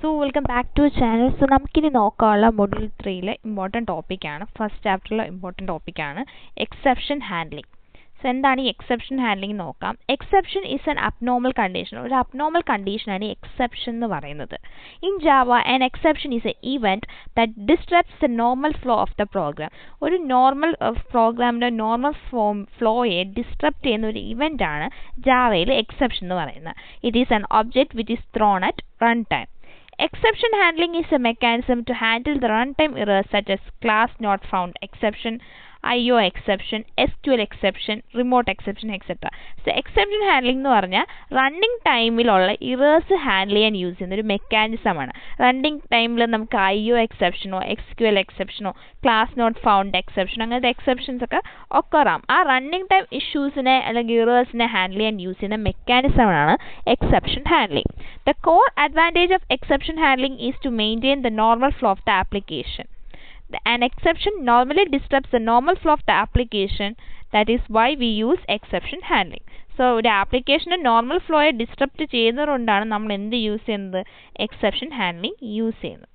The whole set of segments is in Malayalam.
So welcome back to channel. So നമുക്കിനി നോക്കാനുള്ള module 3 important topic ആണ്. First chapter important topic ആണ് exception handling. So എന്താണ് ഈ exception handling നോക്കാം. Exception is an abnormal condition. ഒരു abnormal condition ആണ് exception എന്ന് പറയുന്നത്. In Java, an exception is an event that disrupts the normal flow of the program. ഒരു normal പ്രോഗ്രാമിന്റെ normal flowയെ disrupt ചെയ്യുന്ന ഒരു event ആണ് ജാവയിൽ exception എന്ന് പറയുന്നത്. It is an object which is thrown at runtime. Exception handling is a mechanism to handle the runtime errors such as class not found exception, IO exception, SQL exception, remote exception, etc. So exception handling എന്ന് പറഞ്ഞാൽ റണ്ണിങ് ടൈമിലുള്ള ഇറേഴ്സ് ഹാൻഡിൽ ചെയ്യാൻ യൂസ് ചെയ്യുന്ന ഒരു മെക്കാനിസമാണ്. റണ്ണിങ് ടൈമിൽ നമുക്ക് IO എക്സെപ്ഷനോ SQL എക്സെപ്ഷനോ ക്ലാസ് നോട്ട് ഫൗണ്ട് എക്സെപ്ഷൻ അങ്ങനത്തെ എക്സെപ്ഷൻസ് ഒക്കെ ഒക്കറാം. ആ റണ്ണിങ് ടൈം ഇഷ്യൂസിനെ അല്ലെങ്കിൽ ഇറേഴ്സിനെ ഹാൻഡിൽ ചെയ്യാൻ യൂസ് ചെയ്യുന്ന മെക്കാനിസമാണ് exception handling. The core advantage of exception handling is to maintain the normal flow of the application. An exception normally disrupts the normal flow of the application. That is why we use exception handling. So ഒരു ആപ്ലിക്കേഷൻ്റെ നോർമൽ ഫ്ലോയെ ഡിസ്ട്രപ്റ്റ് ചെയ്യുന്നതുകൊണ്ടാണ് നമ്മൾ എന്ത് യൂസ് ചെയ്യുന്നത്, എക്സെപ്ഷൻ ഹാൻഡ്ലിംഗ് യൂസ് ചെയ്യുന്നത്.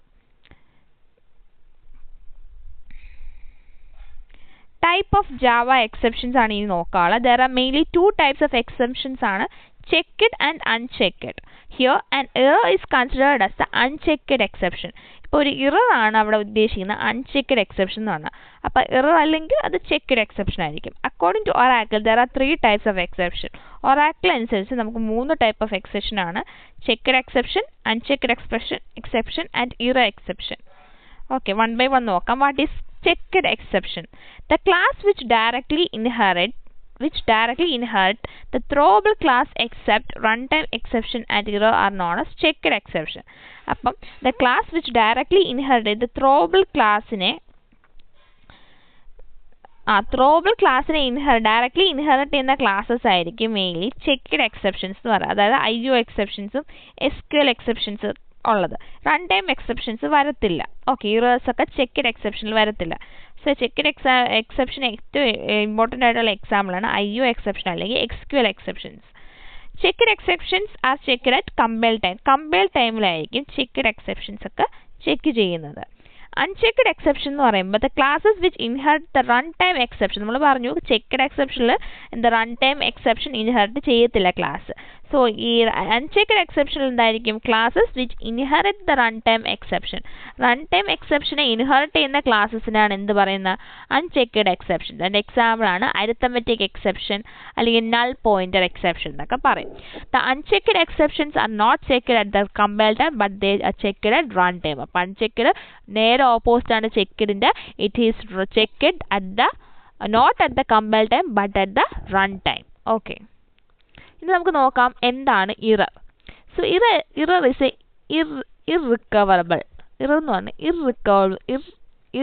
ടൈപ്പ് ഓഫ് ജാവ എക്സെപ്ഷൻസ് ആണ് ഇനി നോക്കാനുള്ളത്. There are mainly two types of exceptions ആണ്, checked and unchecked. Here an error is considered as the unchecked exception. ഇപ്പോൾ ഒരു ഇറർ ആണ് അവിടെ ഉദ്ദേശിക്കുന്ന അൺചെക്ക്ഡ് എക്സെപ്ഷൻ എന്ന് പറഞ്ഞാൽ. അപ്പോൾ ഇറർ അല്ലെങ്കിൽ അത് ചെക്ക്ഡ് എക്സെപ്ഷൻ ആയിരിക്കും. According to Oracle there are 3 types of exception. Oracle അനുസരിച്ച് നമുക്ക് 3 type of exception ആണ്, checked exception, unchecked exception and error exception. Okay, one by one നോക്കാം. What is checked exception? The class which directly inherit the throwable class except runtime exception and error are known as checked exception. അപ്പം the class which directly inherited the throwable classനെ ഡയറക്ട്ലി ഇൻഹെറിറ്റ് ചെയ്യുന്ന ക്ലാസ്സസ് ആയിരിക്കും മെയിൻലി ചെക്ക്ഡ് എക്സെപ്ഷൻസ് എന്ന് പറയുന്നത്. അതായത് IO എക്സെപ്ഷൻസും SQL എക്സെപ്ഷൻസ് ഉള്ളത്. റൺ ടൈം എക്സെപ്ഷൻസ് വരത്തില്ല. ഓക്കെ, ഇറേഴ്സ് ഒക്കെ ചെക്ക്ഡ് എക്സെപ്ഷനിൽ വരത്തില്ല. സോ ചെക്ക്ഡ് എക്സെപ്ഷൻ ഏറ്റവും ഇമ്പോർട്ടൻ്റ് ആയിട്ടുള്ള എക്സാമ്പിളാണ് IO എക്സെപ്ഷൻ അല്ലെങ്കിൽ SQL exceptions. Checked exceptions are checked at compile time. Compile ടൈമിലായിരിക്കും ചെക്ക്ഡ് എക്സെപ്ഷൻസ് ഒക്കെ ചെക്ക് ചെയ്യുന്നത്. അൺചെക്ക്ഡ് എക്സെപ്ഷൻ എന്ന് പറയുമ്പോൾ the classes which inherit the run time exception. നമ്മൾ പറഞ്ഞു ചെക്ക്ഡ് എക്സെപ്ഷനിൽ എന്താ റൺ ടൈം എക്സെപ്ഷൻ ഇൻഹെറിറ്റ് ചെയ്യത്തില്ല ക്ലാസ്. സോ ഈ അൺചെക്ക്ഡ് എക്സെപ്ഷനിൽ എന്തായിരിക്കും classes which inherit the run time exception. Run time എക്സെപ്ഷനെ ഇൻഹെറിറ്റ് ചെയ്യുന്ന ക്ലാസസിനാണ് എന്ത് പറയുന്നത്, അൺചെക്ക്ഡ് എക്സെപ്ഷൻ. അതിൻ്റെ എക്സാമ്പിളാണ് അരിത്തമെറ്റിക് എക്സെപ്ഷൻ അല്ലെങ്കിൽ നൾ പോയിന്റർ എക്സെപ്ഷൻ എന്നൊക്കെ പറയും. The unchecked exceptions are not checked at the compile time but they are checked at run time. അപ്പോൾ അൺചെക്ക്ഡ് നേരെ ഓപ്പോസിറ്റ് ആണ് ചെക്ക്ഡിൻ്റെ. It is checked at the not at the compile time but at the run time. Okay, ഇനി നമുക്ക് നോക്കാം എന്താണ് error. So error is a irrecoverable. Error എന്ന് പറഞ്ഞാൽ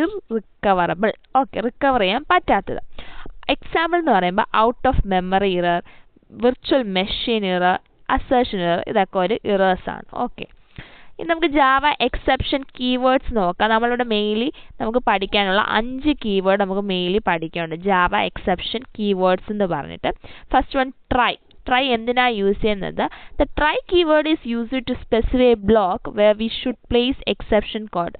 ഇർറിക്കവറബിൾ. ഓക്കെ, റിക്കവർ ചെയ്യാൻ പറ്റാത്തത്. എക്സാമ്പിൾ എന്ന് പറയുമ്പോൾ out of memory error, virtual machine error, assertion error, ഇതൊക്കെ ഒരു ഇറേഴ്സ് ആണ്. ഓക്കെ, ഇനി നമുക്ക് ജാവ എക്സെപ്ഷൻ കീവേഡ്സ് നോക്കാം. നമ്മളിവിടെ മെയിൻലി നമുക്ക് പഠിക്കാനുള്ള 5 കീവേഡ് നമുക്ക് മെയിൻലി പഠിക്കാനുണ്ട് ജാവ എക്സെപ്ഷൻ കീവേഡ്സ് എന്ന് പറഞ്ഞിട്ട്. ഫസ്റ്റ് വൺ ട്രൈ എന്തിനാ യൂസ് ചെയ്യുന്നത്? The try keyword is used to specify block where we should place exception code.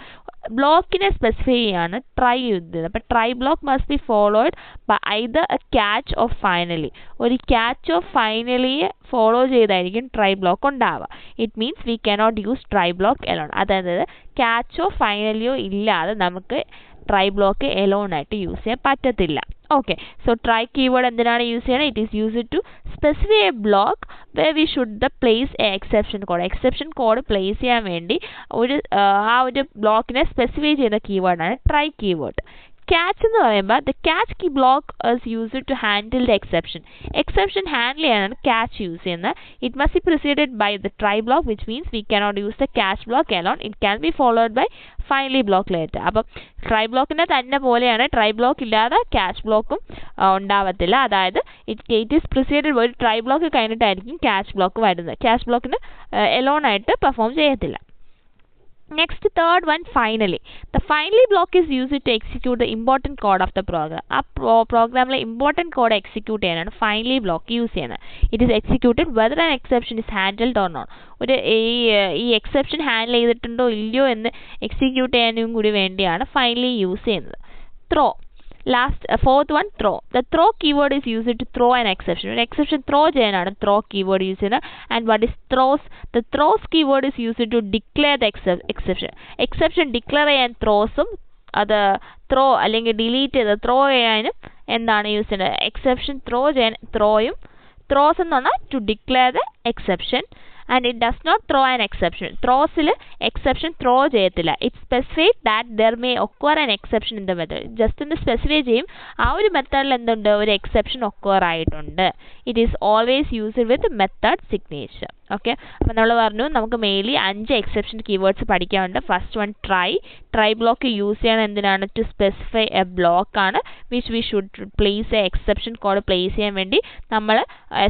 ബ്ലോക്കിനെ സ്പെസിഫൈ ചെയ്യാണ് ട്രൈ യൂസ് ചെയ്യുന്നത്. അപ്പോൾ try block must be followed by either a catch of finally. ഒരു ക്യാച്ച് ഓഫ് ഫൈനലിയെ ഫോളോ ചെയ്തായിരിക്കും ട്രൈ ബ്ലോക്ക് ഉണ്ടാവുക. It means we cannot use try block alone. അതായത് ക്യാച്ചോ ഫൈനലിയോ ഇല്ലാതെ നമുക്ക് ട്രൈ ബ്ലോക്ക് എലോൺ ആയിട്ട് യൂസ് ചെയ്യാൻ പറ്റത്തില്ല. ഓക്കെ, സോ ട്രൈ കീവേഡ് എന്തിനാണ് യൂസ് ചെയ്യണത്? It is used to specify a block where we should place a exception code. Exception code place ചെയ്യാൻ വേണ്ടി ആ ഒരു ബ്ലോക്കിനെ സ്പെസിഫൈ ചെയ്യുന്ന കീവേഡാണ് ട്രൈ കീവേഡ്. ക്യാച്ച് എന്ന് പറയുമ്പോൾ the catch key block is used to handle the exception. Exception handle ചെയ്യാനാണ് ക്യാച്ച് യൂസ് ചെയ്യുന്നത്. It must be preceded by the try block which means we cannot use the catch block alone. It can be followed by finally block later. അപ്പം ട്രൈ ബ്ലോക്കിൻ്റെ തന്നെ പോലെയാണ് ട്രൈ ബ്ലോക്ക് ഇല്ലാതെ ക്യാച്ച് ബ്ലോക്കും ഉണ്ടാവത്തില്ല. അതായത് ഇറ്റ് ഈസ് പ്രിസീഡഡ് ഒരു ട്രൈ ബ്ലോക്ക് കഴിഞ്ഞിട്ടായിരിക്കും ക്യാച്ച് ബ്ലോക്ക് വരുന്നത്. ക്യാച്ച് ബ്ലോക്കിന് എലോൺ ആയിട്ട് പെർഫോം ചെയ്യത്തില്ല. Next, third one, finally. The finally block is used to execute the important code of the program. ആ പ്രോഗ്രാമിലെ important code execute ചെയ്യാനാണ് finally block യൂസ് ചെയ്യുന്നത്. It is executed whether an exception is handled or not. ഒരു ഈ exception ഹാൻഡിൽ ചെയ്തിട്ടുണ്ടോ ഇല്ലയോ എന്ന് എക്സിക്യൂട്ട് ചെയ്യാനും കൂടി വേണ്ടിയാണ് finally യൂസ് ചെയ്യുന്നത്. Throw. Fourth one, throw. The throw keyword is used to throw an exception. An exception throw ചെയ്യാനാണ് throw keyword use ചെയ്യുന്നത്. And what is throws? The throws keyword is used to declare the exception. Exception declare ചെയ്യാൻ throwsഉം അത് throw അല്ലെങ്കിൽ delete ചെയ്ത് throw ചെയ്യാനും എന്താണ് യൂസ് ചെയ്യുന്നത്? Exception throw ചെയ്യാൻ throwയും throws എന്ന് പറഞ്ഞാൽ to declare the exception. And it does not throw an exception. Throws-ൽ exception throw ചെയ്യത്തില്ല. It specifies that there may occur an exception in the method. Just ഒന്ന് specify ചെയ്യും ആ ഒരു മെത്തേഡിൽ എന്തുണ്ട് ഒരു exception occur ആയിട്ടുണ്ട്. It is always used with method signature. ഓക്കെ, അപ്പോൾ നമ്മൾ പറഞ്ഞു നമുക്ക് മെയിൻലി 5 എക്സെപ്ഷൻ കീവേഡ്സ് പഠിക്കാനുണ്ട്. First one try block use ചെയ്യണം എന്തിനാണ്? ടു സ്പെസിഫൈ എ ബ്ലോക്ക് ആണ് which we should place a exception code place ചെയ്യാൻ വേണ്ടി നമ്മൾ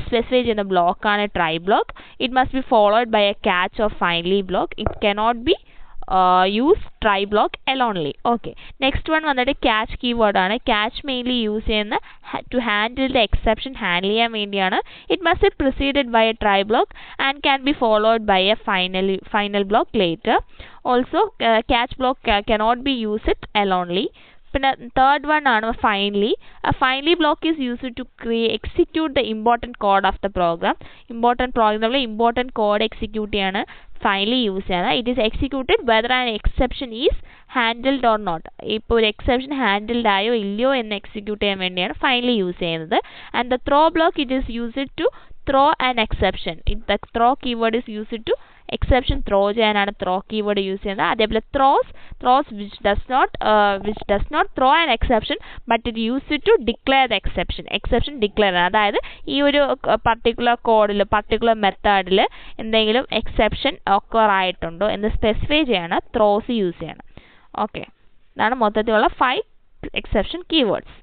സ്പെസിഫൈ ചെയ്യുന്ന ബ്ലോക്കാണ് try block. It must be followed by a catch of finally block. It cannot be use try block alonely. Okay, next one വന്നിട്ട് catch keyword ആണ്. catch mainly യൂസ് ചെയ്യുന്ന to handle the exception handle ചെയ്യാൻ വേണ്ടിയാണ്. it must be preceded by a try block and can be followed by a final block later. Also catch block cannot be used alonely. പിന്നെ third one ആണ് finally. A finally block is used to execute the important code of the program. important code execute ചെയ്യാണ് finally യൂസ് ചെയ്യണം. it is executed whether an exception is handled or not. ഇപ്പോൾ ഒരു exception handled ആയോ ഇല്ലയോ എന്ന് എക്സിക്യൂട്ട് ചെയ്യാൻ വേണ്ടിയാണ് finally യൂസ് ചെയ്യുന്നത്. and the throw block, it is used to throw an exception. the throw keyword is used to exception throw ചെയ്യാനാണ് throw keyword യൂസ് ചെയ്യുന്നത്. അതേപോലെ throws which does not throw an exception but it used to declare the exception declare. അതായത് ഈ ഒരു പർട്ടിക്കുലർ കോഡിൽ പർട്ടിക്കുലർ മെത്തേഡിൽ എന്തെങ്കിലും എക്സെപ്ഷൻ occur ആയിട്ടുണ്ടോ എന്ന് സ്പെസിഫൈ ചെയ്യാണ് throws യൂസ് ചെയ്യണം. ഓക്കെ, ഇതാണ് മൊത്തത്തിലുള്ള 5 എക്സെപ്ഷൻ കീവേഡ്സ്.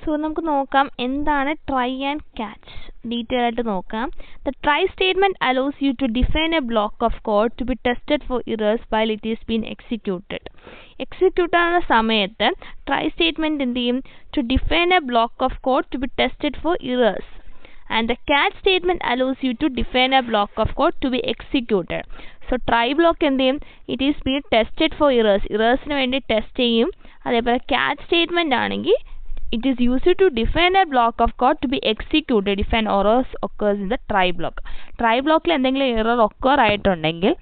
സോ നമുക്ക് നോക്കാം എന്താണ് ട്രൈ ആൻഡ് ക്യാച്ച് ഡീറ്റെയിൽ ആയിട്ട് നോക്കാം. The try statement allows you to define a block of code to be tested for errors while it is been executed. Execute ആവുന്ന സമയത്ത് ട്രൈ സ്റ്റേറ്റ്മെന്റ് എന്ത് ചെയ്യും? To define a block of code to be tested for errors. And the catch statement allows you to define a block of code to be executed. So try block എന്ത് ചെയ്യും? It is being tested for errors. Errorsന് വേണ്ടി ടെസ്റ്റ് ചെയ്യും. അതേപോലെ catch statement ആണെങ്കിൽ it is used to define a block of code to be executed if an error occurs in the try block. try blockൽ എന്തെങ്കിലും എറർ occur ആയിട്ടുണ്ടെങ്കിൽ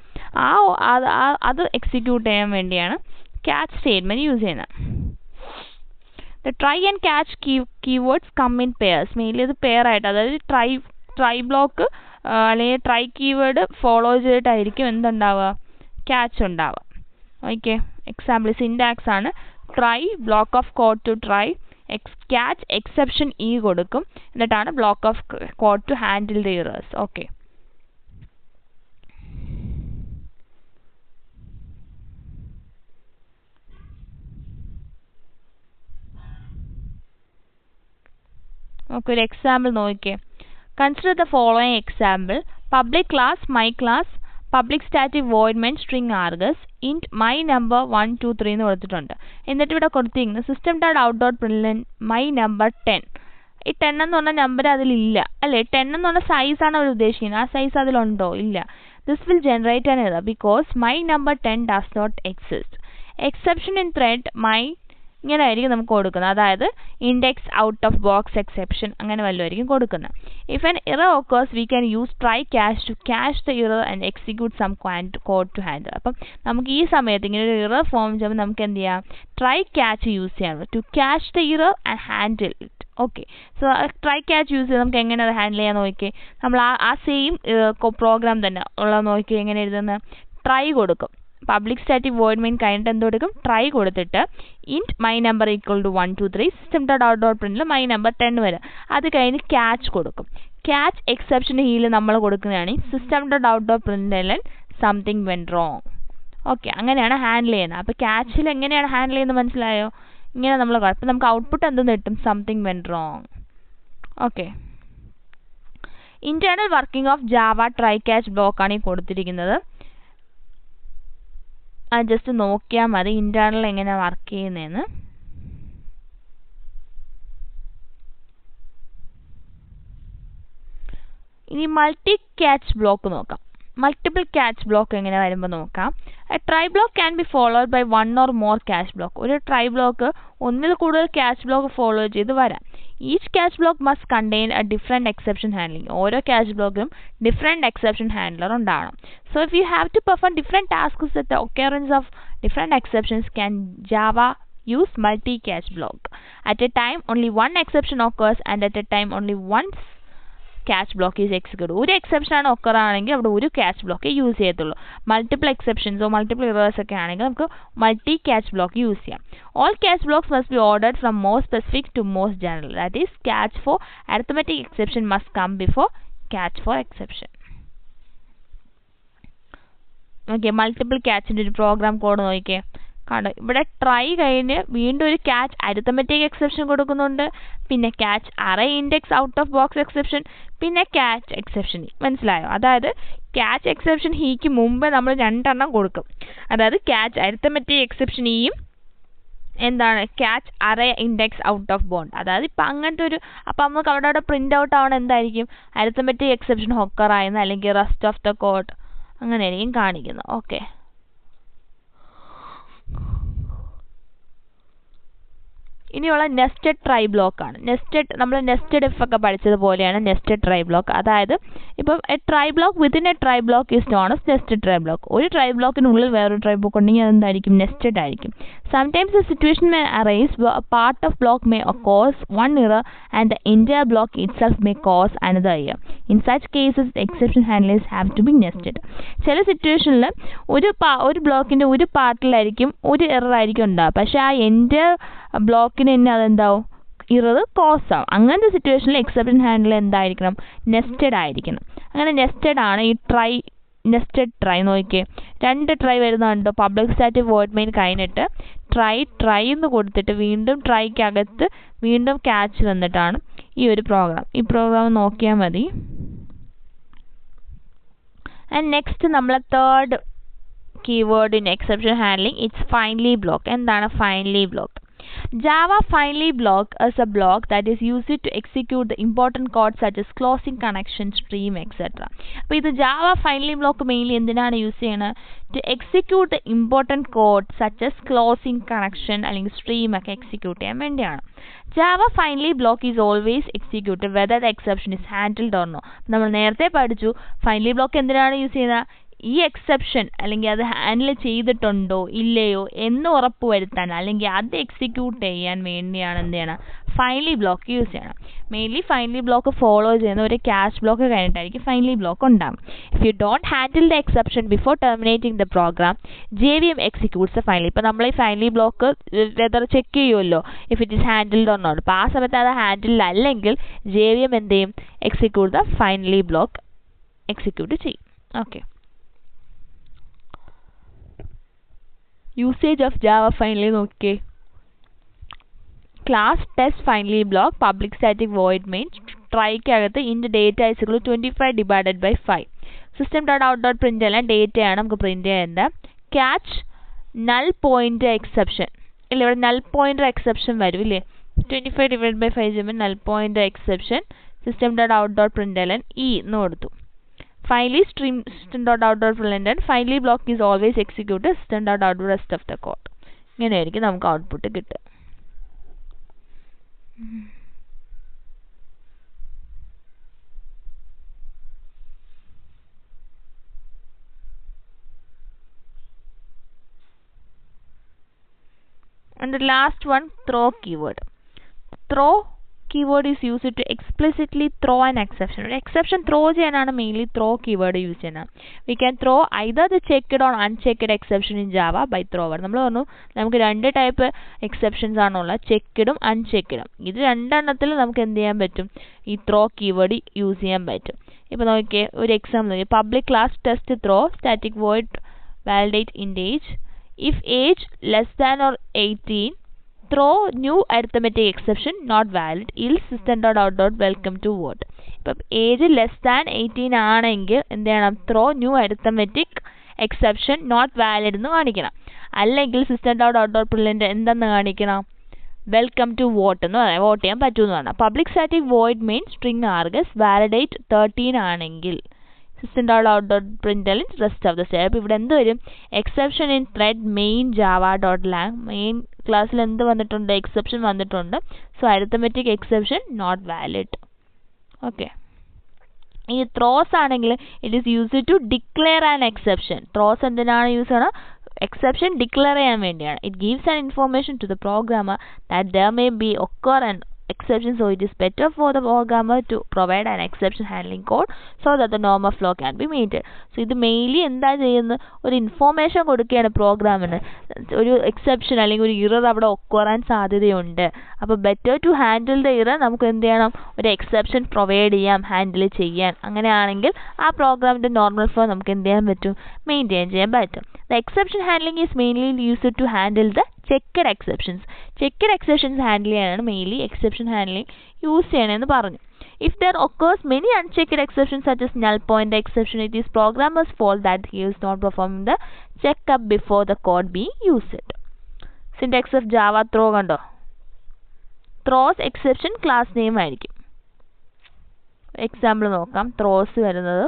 അത് എക്സിക്യൂട്ട് ചെയ്യാൻ വേണ്ടിയാണ് catch statement യൂസ് ചെയ്യുന്നത്. The try and catch keywords come in pairs. Mainly ഇത് പെയർ ആയിട്ട്, അതായത് ട്രൈ ബ്ലോക്ക് അല്ലെങ്കിൽ ട്രൈ കീവേഡ് ഫോളോ ചെയ്തിട്ടായിരിക്കും എന്തുണ്ടാവുക? ക്യാച്ച് ഉണ്ടാവുക. ഓക്കെ, എക്സാമ്പിൾ സിൻടാക്സ് ആണ് try block of code to try catch exception കൊടുക്കും, എന്നിട്ടാണ് block of code to handle the errors. Okay, ഒരു എക്സാമ്പിൾ നോക്കിയേ. Consider the following example. Public class my class public static void main string args int my number 1 2 3 എന്ന് കൊടുത്തിട്ടുണ്ട്. എന്നിട്ട് ഇവിടെ കൊടുത്തിരിക്കുന്നത് system dot out dot println my number 10. ഈ 10 എന്ന് പറഞ്ഞ നമ്പർ അതിലില്ല അല്ലേ? 10 എന്ന് പറഞ്ഞ സൈസാണ് അവർ ഉദ്ദേശിക്കുന്നത്. ആ സൈസ് അതിലുണ്ടോ? ഇല്ല. This will generate an error because my number 10 does not exist. Exception in thread my ഇങ്ങനെ ആയിരിക്കും നമുക്ക് കൊടുക്കുന്നത്, അതായത് index out of box exception അങ്ങനെ വല്ലതായിരിക്കും കൊടുക്കുന്നത്. If an error occurs we can use try catch to catch the error and execute some code to handle. അപ്പം നമുക്ക് ഈ സമയത്ത് ഇങ്ങനെ ഒരു എറർ ഫോം ചെയ്യുമ്പോൾ നമുക്ക് എന്ത് ചെയ്യാം? ട്രൈ ക്യാച്ച് യൂസ് ചെയ്യാം to catch the error and handle it. Okay, so try catch use ചെയ്ത് നമുക്ക് എങ്ങനെ അത് ഹാൻഡിൽ ചെയ്യാൻ നോക്കി. നമ്മൾ ആ സെയിം പ്രോഗ്രാം തന്നെ ഉള്ള നോക്കി എങ്ങനെ എഴുതുന്നത്? ട്രൈ കൊടുക്കും, പബ്ലിക് സ്റ്റാറ്റിക് വോയിഡ് മെയിൻ കഴിഞ്ഞിട്ട് എന്ത് കൊടുക്കും? ട്രൈ കൊടുത്തിട്ട് int my number equal to 1 2 3 system dot out dot println my number 10 വരെ. അത് കഴിഞ്ഞ് ക്യാച്ച് കൊടുക്കും. ക്യാച്ച് എക്സെപ്ഷന് ഹീൽ നമ്മൾ കൊടുക്കുന്നതാണ് system dot out dot println something went wrong. Okay, അങ്ങനെയാണ് ഹാൻഡിൽ ചെയ്യുന്നത്. അപ്പോൾ ക്യാച്ചിൽ എങ്ങനെയാണ് ഹാൻഡിൽ ചെയ്യുന്നത് മനസ്സിലായോ? ഇങ്ങനെ നമ്മൾ അപ്പം നമുക്ക് ഔട്ട്പുട്ട് എന്തെന്ന് കിട്ടും? Something went wrong. Okay, internal working of Java try catch block ആണ് ഈ കൊടുത്തിരിക്കുന്നത്. അത് ജസ്റ്റ് നോക്കിയാൽ മതി ഇന്റേണൽ എങ്ങനെ വർക്ക് ചെയ്യുന്നതെന്ന്. ഇനി മൾട്ടി ക്യാച്ച് ബ്ലോക്ക് നോക്കാം. മൾട്ടിപ്പിൾ ക്യാച്ച് ബ്ലോക്ക് എങ്ങനെ വരുമ്പോൾ നോക്കാം. A try block can be followed by one or more catch block. ഒരു ട്രൈ ബ്ലോക്ക് ഒന്നിൽ കൂടുതൽ ക്യാച്ച് ബ്ലോക്ക് ഫോളോ ചെയ്ത് വരാം. Each catch block must contain a different exception handling. ഓരോ ക്യാച്ച് ബ്ലോക്കിനും ഡിഫറെൻറ്റ് എക്സെപ്ഷൻ ഹാൻഡ്ലർ ഉണ്ടാവണം. So if you have to perform different tasks at the occurrence of different exceptions can Java use multi-catch block. At a time only one exception occurs and at a time only one catch block is executed. ഒരു എക്സെപ്ഷൻ ആണ് ഒക്കർ ആണെങ്കിൽ അവിടെ ഒരു ക്യാച്ച് ബ്ലോക്ക് യൂസ് ചെയ്യത്തുള്ളൂ. മൾട്ടിപ്പിൾ എക്സെപ്ഷൻസോ മൾട്ടിപ്പിൾ ഇറേഴ്സ് ഒക്കെ ആണെങ്കിൽ നമുക്ക് മൾട്ടി ക്യാച്ച് ബ്ലോക്ക് യൂസ് ചെയ്യാം. All catch blocks must be ordered from most specific to most general. That is catch for arithmetic exception must come before catch for exception. Okay, multiple ക്യാച്ചിൻ്റെ ഒരു പ്രോഗ്രാം കോഡ് നോക്കിക്കേ. കണ്ടോ, ഇവിടെ ട്രൈ കഴിഞ്ഞ് വീണ്ടും ഒരു ക്യാച്ച് അരിത്തമെറ്റിക് എക്സെപ്ഷൻ കൊടുക്കുന്നുണ്ട്, പിന്നെ catch array index out of box exception, പിന്നെ ക്യാച്ച് എക്സെപ്ഷൻ. മനസ്സിലായോ? അതായത് ക്യാച്ച് എക്സെപ്ഷൻ ഹീക്ക് മുമ്പ് നമ്മൾ 2 എണ്ണം കൊടുക്കും. അതായത് ക്യാച്ച് അരിത്തമെറ്റിക് എക്സെപ്ഷൻ ഈയും എന്താണ് catch array index out of bond. അതായത് ഇപ്പം അങ്ങനത്തെ ഒരു അപ്പം നമുക്ക് അവിടെ പ്രിൻ്റ് ഔട്ട് ആവണം എന്തായിരിക്കും, അരിത്തമെറ്റിക് എക്സെപ്ഷൻ ഹൊക്കറായെന്ന് അല്ലെങ്കിൽ റെസ്റ്റ് ഓഫ് ദ കോഡ് അങ്ങനെയായിരിക്കും കാണിക്കുന്നത്. ഓക്കെ, ഇനിയുള്ള നെസ്റ്റഡ് ട്രൈ ബ്ലോക്ക് ആണ്. നമ്മൾ നെസ്റ്റഡ് ഇഫ് ഒക്കെ പഠിച്ചതുപോലെയാണ് നെസ്റ്റഡ് ട്രൈ ബ്ലോക്ക്. അതായത് ഇപ്പം a try block within a try block is known as nested try block. ഒരു ട്രൈ ബ്ലോക്കിനുള്ളിൽ വേറൊരു ട്രൈ ബ്ലോക്ക് ഉണ്ടെങ്കിൽ അതെന്തായിരിക്കും, നെസ്റ്റഡ് ആയിരിക്കും. Sometimes the situation may arise part of block may cause one error and the entire block itself may cause another error. In such cases exception handlers have to be nested. ചില സിറ്റുവേഷനിൽ ഒരു ബ്ലോക്കിൻ്റെ ഒരു പാർട്ടിലായിരിക്കും ഒരു എറർ ആയിരിക്കും ഉണ്ടാവുക, പക്ഷേ ആ എൻറ്റയർ ബ്ലോക്കിന് തന്നെ അതെന്താവും, ഇറർ കോസ് ആവും. അങ്ങനത്തെ സിറ്റുവേഷനിൽ എക്സെപ്ഷൻ ഹാൻഡിൽ എന്തായിരിക്കണം, നെസ്റ്റഡ് ആയിരിക്കണം. അങ്ങനെ നെസ്റ്റഡ് ആണ് ഈ നെസ്റ്റഡ് ട്രൈ. നോക്കിയേ, 2 ട്രൈ വരുന്നുണ്ടോ. പബ്ലിക് സ്റ്റാറ്റിക് വോയിഡ് മെയിൻ കഴിഞ്ഞിട്ട് ട്രൈ എന്ന് കൊടുത്തിട്ട് വീണ്ടും ട്രൈക്കകത്ത് വീണ്ടും ക്യാച്ച് വന്നിട്ടാണ് ഈ ഒരു പ്രോഗ്രാം. ഈ പ്രോഗ്രാം നോക്കിയാൽ മതി. ആൻഡ് നെക്സ്റ്റ് നമ്മളെ third keyword in exception handling it's finally block. എന്താണ് finally block? Java finally block is a block that is used to execute the important code such as closing connection, stream, etc. അപ്പോൾ ഇത് Java finally block മെയിൻലി എന്തിനാണ് യൂസ് ചെയ്യുന്നത്? To execute the important code such as closing connection അല്ലെങ്കിൽ stream ഒക്കെ എക്സിക്യൂട്ട് ചെയ്യാൻ വേണ്ടിയാണ്. Java finally block is always executed whether the exception is handled or no. നമ്മൾ നേരത്തെ പഠിച്ചു finally block എന്തിനാണ് യൂസ് ചെയ്യുന്നത്? ഈ എക്സെപ്ഷൻ അല്ലെങ്കിൽ അത് ഹാൻഡിൽ ചെയ്തിട്ടുണ്ടോ ഇല്ലയോ എന്ന് ഉറപ്പ് വരുത്താൻ അല്ലെങ്കിൽ അത് എക്സിക്യൂട്ട് ചെയ്യാൻ വേണ്ടിയാണ് എന്ത് ചെയ്യണം, ഫൈനലി ബ്ലോക്ക് യൂസ് ചെയ്യണം. മെയിൻലി ഫൈനലി ബ്ലോക്ക് ഫോളോ ചെയ്യുന്ന ഒരു ക്യാച്ച് ബ്ലോക്ക് കഴിഞ്ഞിട്ടായിരിക്കും ഫൈനലി ബ്ലോക്ക് ഉണ്ടാകും. If you don't handle the exception before terminating the program JVM executes the finally. ഇപ്പോൾ നമ്മൾ ഈ ഫൈനലി ബ്ലോക്ക് വെതർ ചെക്ക് ചെയ്യുമല്ലോ if it is handled or not. അപ്പോൾ ആ സമയത്ത് അത് ഹാൻഡിൽഡ് അല്ലെങ്കിൽ JVM എന്ത് ചെയ്യും, execute the finally block execute ചെയ്യും. Okay, usage of Java finally നോക്കിയേ. Class test finally block public static void main ട്രൈക്കകത്ത് ഇൻറ്റ് ഡേറ്റ ഐസുകൾ 25 divided by 5. System dot out dot print എല്ലാം ഡേറ്റയാണ് നമുക്ക് പ്രിൻ്റ് ചെയ്യേണ്ടത്. ക്യാച്ച് നൾ പോയിൻ്റർ എക്സെപ്ഷൻ ഇല്ല, ഇവിടെ നൾ പോയിൻ്റർ എക്സെപ്ഷൻ വരും ഇല്ലേ, 25 ഡിവൈഡ് ബൈ 5 ചെയ്യുമ്പോൾ null pointer exception system dot out dot print എല്ലാം എന്ന് കൊടുത്തു. Finally, stream system.out.println finally block is always executed system.out rest of the code. ഇങ്ങനെയായിരിക്കും നമുക്ക് ഔട്ട്പുട്ട് കിട്ടുക. And the last one, throw keyword. Throw keyword is used to explicitly throw an exception. ഒരു എക്സെപ്ഷൻ ത്രോ ചെയ്യാനാണ് മെയിൻലി ത്രോ കീവേഡ് യൂസ് ചെയ്യുന്നത്. We can throw either the checked or unchecked exception in Java by thrower. നമ്മൾ പറഞ്ഞു നമുക്ക് 2 ടൈപ്പ് എക്സെപ്ഷൻസ് ആണുള്ളത്, ചെക്ക്ഡും അൺചെക്ക്ഡും. ഇത് 2 എണ്ണത്തിൽ നമുക്ക് എന്ത് ചെയ്യാൻ പറ്റും, ഈ ത്രോ കീവേഡ് യൂസ് ചെയ്യാൻ പറ്റും. ഇപ്പോൾ നോക്കിയേ, ഒരു എക്സാമ്പിൾ നോക്കി, public class test throw static void validate int age. If age less than or 18 throw new arithmetic exception not valid else system dot out dot welcome to vote. ഇപ്പം ഏജ് ലെസ് ദാൻ 18 ആണെങ്കിൽ എന്ത് ചെയ്യണം? Throw new arithmetic exception not valid എന്ന് കാണിക്കണം. അല്ലെങ്കിൽ system dot out dot print എന്തെന്ന് കാണിക്കണം? വെൽക്കം ടു വോട്ട് എന്ന് പറയാം, വോട്ട് ചെയ്യാൻ പറ്റുമെന്ന് പറഞ്ഞാൽ. Public static void main string args validate 13 ആണെങ്കിൽ system dot out dot print rest of the state. അപ്പോൾ ഇവിടെ എന്ത് വരും? Exception in thread main Java dot lang. Main ക്ലാസ്സിൽ എന്ത് വന്നിട്ടുണ്ട്? എക്സെപ്ഷൻ വന്നിട്ടുണ്ട്. So arithmetic exception not valid. Okay. ഈ ത്രോസ് ആണെങ്കിൽ it is used to declare an exception. Throws എന്തിനാണ് യൂസ് ചെയ്യണം? എക്സെപ്ഷൻ ഡിക്ലെയർ ചെയ്യാൻ വേണ്ടിയാണ്. It gives an information to the programmer that there may be occur an exception, so it is better for the programmer to provide an exception handling code so that the normal flow can be maintained. So ഇത് മെയിൻലി എന്താ ചെയ്യുന്നത്? ഒരു ഇൻഫോർമേഷൻ കൊടുക്കുകയാണ് പ്രോഗ്രാമിന്. ഒരു എക്സെപ്ഷൻ അല്ലെങ്കിൽ ഒരു ഇറർ അവിടെ ഒക്കറാൻ സാധ്യതയുണ്ട്. അപ്പോൾ better to handle the error നമുക്ക് എന്ത് ചെയ്യണം? ഒരു എക്സെപ്ഷൻ പ്രൊവൈഡ് ചെയ്യാം ഹാൻഡിൽ ചെയ്യാൻ. അങ്ങനെയാണെങ്കിൽ ആ പ്രോഗ്രാമിൻ്റെ നോർമൽ ഫ്ലോ നമുക്ക് എന്ത് ചെയ്യാൻ പറ്റും? മെയിൻറ്റെയിൻ ചെയ്യാൻ പറ്റും. The exception handling is mainly used to handle the checked exceptions. Checked exceptions handle ചെയ്യാനാണ് മെയിൻലി എക്സെപ്ഷൻ ഹാൻഡ്ലിംഗ് യൂസ് ചെയ്യണമെന്ന് പറഞ്ഞു. If there occurs many unchecked exceptions such as null pointer exception, it is programmer's fault that he is not performing the checkup before the code being used. Syntax of Java throw കണ്ടോ? Throws exception class name ആയിരിക്കും. എക്സാമ്പിൾ നോക്കാം. ത്രോസ് വരുന്നത്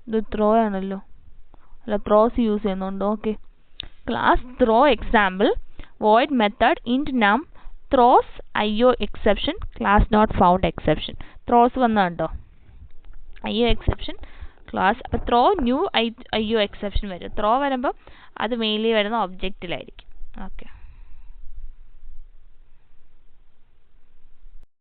ഇത് ത്രോ ആണല്ലോ, അല്ല ത്രോസ് യൂസ് ചെയ്യുന്നുണ്ട്. Okay. Class throw example void method int num throws io exception class not found exception. throws വന്നോ? io exception class. അപ്പോൾ ത്രോ ന്യൂ io exception വരും. ത്രോ വരുമ്പോൾ അത് മെയിൻലി വരുന്ന ഒബ്ജക്റ്റിലായിരിക്കും. ഓക്കെ.